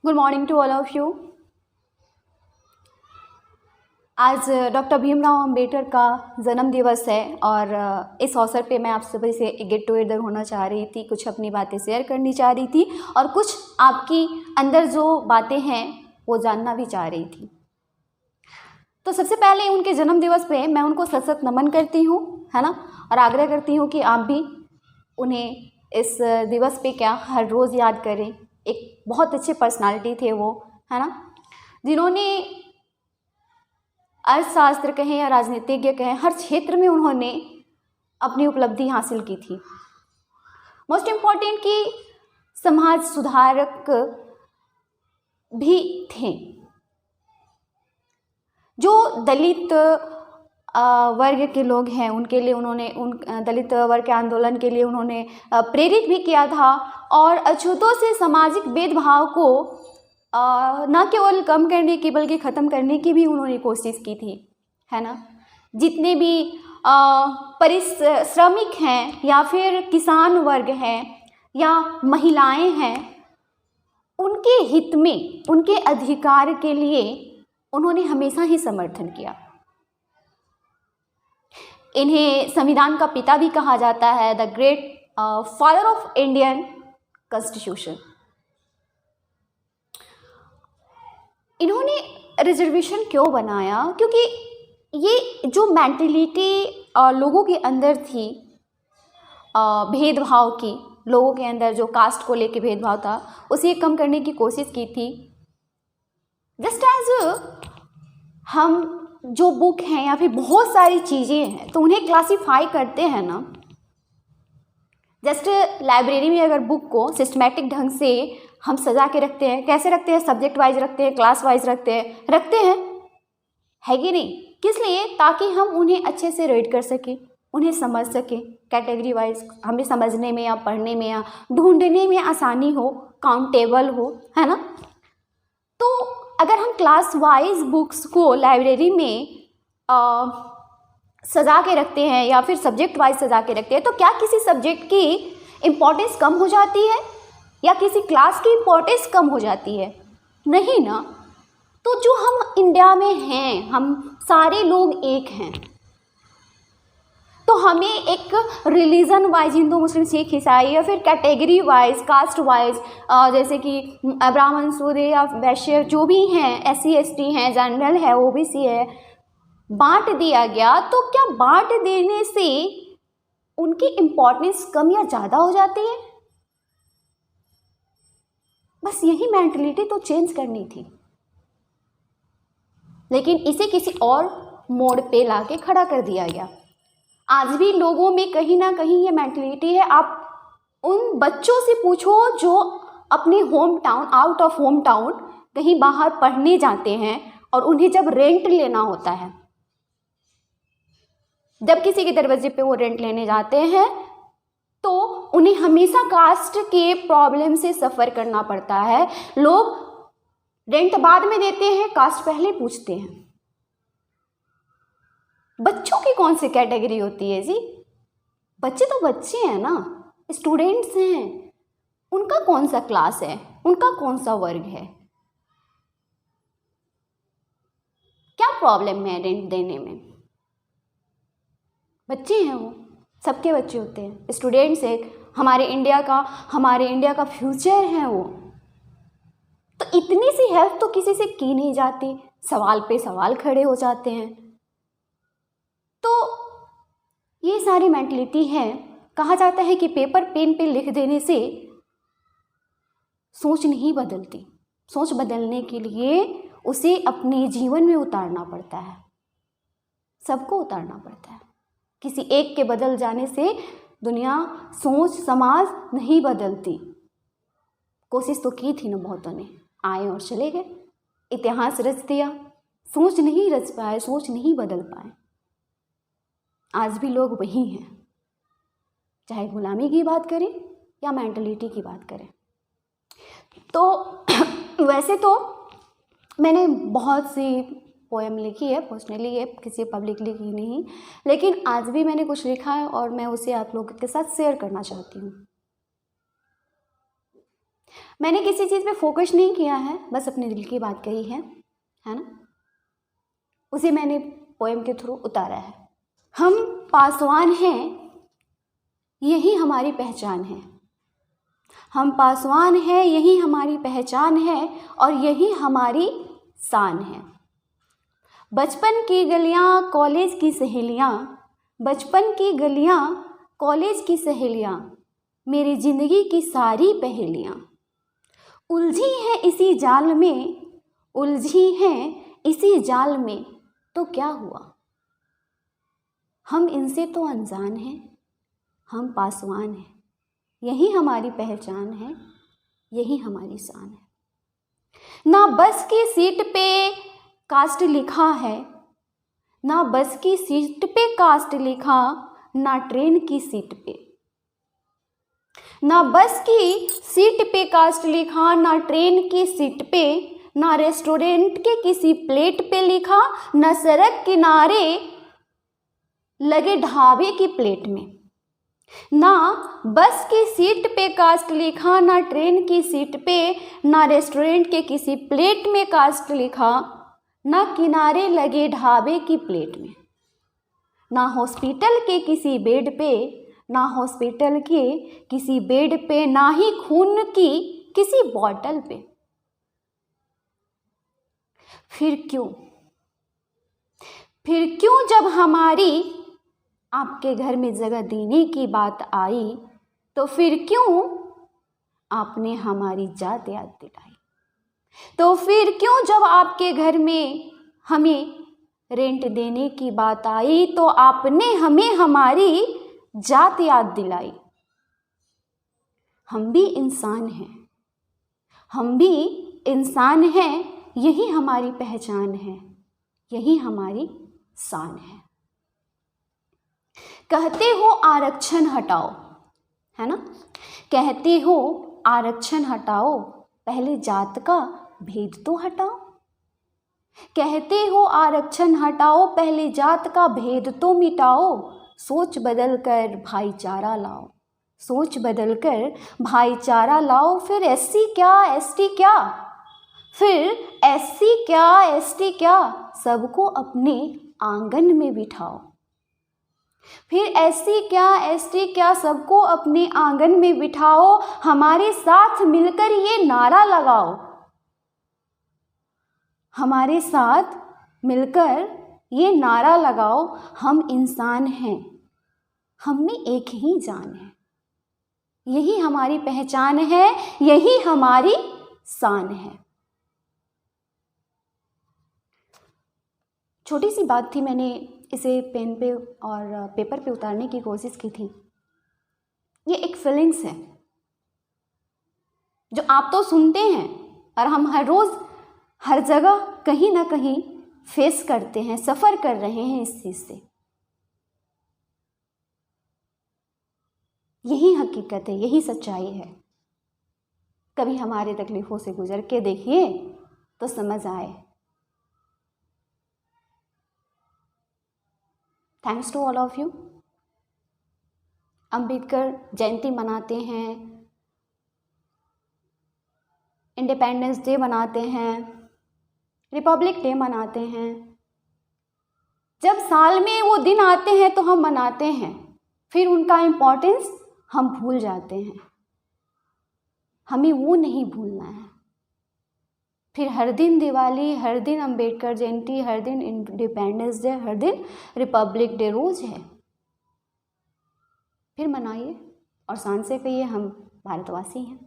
Good morning to all of you. आज doctor Bhimrao Ambedkar का जन्म दिवस है और इस अवसर पे मैं आप सभी से गेट टुगेदर होना चाह रही थी, कुछ अपनी बातें शेयर करनी चाह रही थी और कुछ आपकी अंदर जो बातें हैं वो जानना भी चाह रही थी। तो सबसे पहले उनके जन्म दिवस पे मैं उनको सत सत नमन करती हूँ, है ना, और आग्रह करती हूँ कि आप भी उन्हें इस दिवस पे क्या हर रोज़ याद करें। एक बहुत अच्छे पर्सनालिटी थे वो, है ना, जिन्होंने अर्थशास्त्र कहें या राजनीतिज्ञ कहें, हर क्षेत्र में उन्होंने अपनी उपलब्धि हासिल की थी। मोस्ट इम्पॉर्टेंट कि समाज सुधारक भी थे। जो दलित वर्ग के लोग हैं उनके लिए उन्होंने दलित वर्ग के आंदोलन के लिए उन्होंने प्रेरित भी किया था और अछूतों से सामाजिक भेदभाव को न केवल कम करने की बल्कि ख़त्म करने की भी उन्होंने कोशिश की थी, है ना। जितने भी परिश्रमिक हैं या फिर किसान वर्ग हैं या महिलाएं हैं, उनके हित में, उनके अधिकार के लिए उन्होंने हमेशा ही समर्थन किया। इन्हें संविधान का पिता भी कहा जाता है, the great father of Indian constitution. इन्होंने रिजर्वेशन क्यों बनाया? क्योंकि ये जो मेंटलिटी लोगों के अंदर थी, भेदभाव की, लोगों के अंदर जो कास्ट को लेके भेदभाव था, उसे कम करने की कोशिश की थी। जस्ट एज हम जो बुक हैं या फिर बहुत सारी चीज़ें हैं तो उन्हें क्लासीफाई करते हैं ना, जस्ट लाइब्रेरी में अगर बुक को सिस्टमैटिक ढंग से हम सजा के रखते हैं, कैसे रखते हैं, सब्जेक्ट वाइज रखते हैं, क्लास वाइज रखते हैं, है कि नहीं? किस लिए? ताकि हम उन्हें अच्छे से रीड कर सकें, उन्हें समझ सकें, कैटेगरी वाइज हमें समझने में या पढ़ने में या ढूंढने में आसानी हो, काउंटेबल हो, है ना। तो अगर हम क्लास वाइज बुक्स को लाइब्रेरी में सजा के रखते हैं या फिर सब्जेक्ट वाइज सजा के रखते हैं, तो क्या किसी सब्जेक्ट की इम्पोर्टेंस कम हो जाती है या किसी क्लास की इम्पोर्टेंस कम हो जाती है? नहीं ना। तो जो हम इंडिया में हैं, हम सारे लोग एक हैं, तो हमें एक रिलीजन वाइज, हिंदू मुस्लिम सिख ईसाई या फिर कैटेगरी वाइज, कास्ट वाइज, जैसे कि ब्राह्मण शूद्र या वैश्य जो भी हैं, SC ST हैं, जनरल है, OBC है, बांट दिया गया। तो क्या बांट देने से उनकी इम्पोर्टेंस कम या ज़्यादा हो जाती है? बस यही मेंटलिटी तो चेंज करनी थी, लेकिन इसे किसी और मोड़ पे लाके खड़ा कर दिया गया। आज भी लोगों में कहीं ना कहीं ये मेंटलिटी है। आप उन बच्चों से पूछो जो अपने home town, out of home town कहीं बाहर पढ़ने जाते हैं और उन्हें जब रेंट लेना होता है, जब किसी के दरवाजे पे वो रेंट लेने जाते हैं तो उन्हें हमेशा कास्ट के प्रॉब्लम से सफ़र करना पड़ता है। लोग रेंट बाद में देते हैं, कास्ट पहले पूछते हैं। बच्चों की कौन सी कैटेगरी होती है जी? बच्चे तो बच्चे हैं ना, स्टूडेंट्स हैं, उनका कौन सा क्लास है, उनका कौन सा वर्ग है? क्या प्रॉब्लम है रेंट देने में? बच्चे हैं, वो सबके बच्चे होते हैं, स्टूडेंट्स हैं, हमारे इंडिया का फ्यूचर है वो। तो इतनी सी हेल्प तो किसी से की नहीं जाती, सवाल पे सवाल खड़े हो जाते हैं। तो ये सारी मेंटलिटी है। कहा जाता है कि पेपर पेन पे लिख देने से सोच नहीं बदलती, सोच बदलने के लिए उसे अपने जीवन में उतारना पड़ता है, सबको उतारना पड़ता है। किसी एक के बदल जाने से दुनिया, सोच, समाज नहीं बदलती। कोशिश तो की थी ना बहुतों ने, आए और चले गए, इतिहास रच दिया, सोच नहीं रच पाए, सोच नहीं बदल पाए। आज भी लोग वही हैं, चाहे गुलामी की बात करें या मेंटलिटी की बात करें। तो वैसे तो मैंने बहुत सी पोएम लिखी है, पर्सनली, ये किसी पब्लिकली की नहीं, लेकिन आज भी मैंने कुछ लिखा है और मैं उसे आप लोगों के साथ शेयर करना चाहती हूँ। मैंने किसी चीज़ पे फोकस नहीं किया है, बस अपने दिल की बात कही है ना, उसे मैंने पोएम के थ्रू उतारा है। हम पासवान हैं, यही हमारी पहचान है। हम पासवान हैं, यही हमारी पहचान है और यही हमारी शान है। बचपन की गलियां कॉलेज की सहेलियां, बचपन की गलियां कॉलेज की सहेलियां, मेरी ज़िंदगी की सारी पहेलियां उलझी हैं इसी जाल में, उलझी हैं इसी जाल में, तो क्या हुआ? हम इनसे तो अनजान हैं, हम पासवान हैं, यही हमारी पहचान है, यही हमारी शान है। ना बस की सीट पे कास्ट लिखा है, ना बस की सीट पे कास्ट लिखा, ना ट्रेन की सीट पे, ना बस की सीट पे कास्ट लिखा, ना ट्रेन की सीट पे, ना रेस्टोरेंट के किसी प्लेट पे लिखा, ना सड़क किनारे लगे ढाबे की प्लेट में। ना बस की सीट पे कास्ट लिखा, ना ट्रेन की सीट पे, ना रेस्टोरेंट के किसी प्लेट में कास्ट लिखा, ना किनारे लगे ढाबे की प्लेट में, ना हॉस्पिटल के किसी बेड पे, ना हॉस्पिटल के किसी बेड पे, ना ही खून की किसी बॉटल पे। फिर क्यों जब हमारी आपके घर में जगह देने की बात आई, तो फिर क्यों आपने हमारी जात याद दिलाई? तो फिर क्यों जब आपके घर में हमें रेंट देने की बात आई, तो आपने हमें हमारी जात याद दिलाई? हम भी इंसान हैं, हम भी इंसान हैं, यही हमारी पहचान है, यही हमारी शान है। कहते हो आरक्षण हटाओ, है ना, कहते हो आरक्षण हटाओ, पहले जात का भेद तो हटाओ। कहते हो आरक्षण हटाओ, पहले जात का भेद तो मिटाओ। सोच बदल कर भाईचारा लाओ, सोच बदल कर भाईचारा लाओ। फिर एससी क्या एसटी क्या, फिर एससी क्या एसटी क्या, सबको अपने आंगन में बिठाओ। फिर एससी क्या एसटी क्या, सबको अपने आंगन में बिठाओ। हमारे साथ मिलकर ये नारा लगाओ, हमारे साथ मिलकर ये नारा लगाओ। हम इंसान हैं, हम में एक ही जान है, यही हमारी पहचान है, यही हमारी शान है। छोटी सी बात थी, मैंने इसे पेन पे और पेपर पे उतारने की कोशिश की थी। ये एक फीलिंग्स है जो आप तो सुनते हैं और हम हर रोज़ हर जगह कहीं ना कहीं फेस करते हैं, सफ़र कर रहे हैं इस चीज़ से। यही हकीकत है, यही सच्चाई है। कभी हमारे तकलीफ़ों से गुजर के देखिए तो समझ आए। Thanks to all of you. Ambedkar Jayanti मनाते हैं, इंडिपेंडेंस डे मनाते हैं, रिपब्लिक डे मनाते हैं। जब साल में वो दिन आते हैं तो हम मनाते हैं, फिर उनका इम्पोर्टेंस हम भूल जाते हैं। हमें वो नहीं भूलना है। फिर हर दिन दिवाली, हर दिन अंबेडकर जयंती, हर दिन इंडिपेंडेंस डे, हर दिन रिपब्लिक डे रोज़ है। फिर मनाइए और शान से कहिए हम भारतवासी हैं।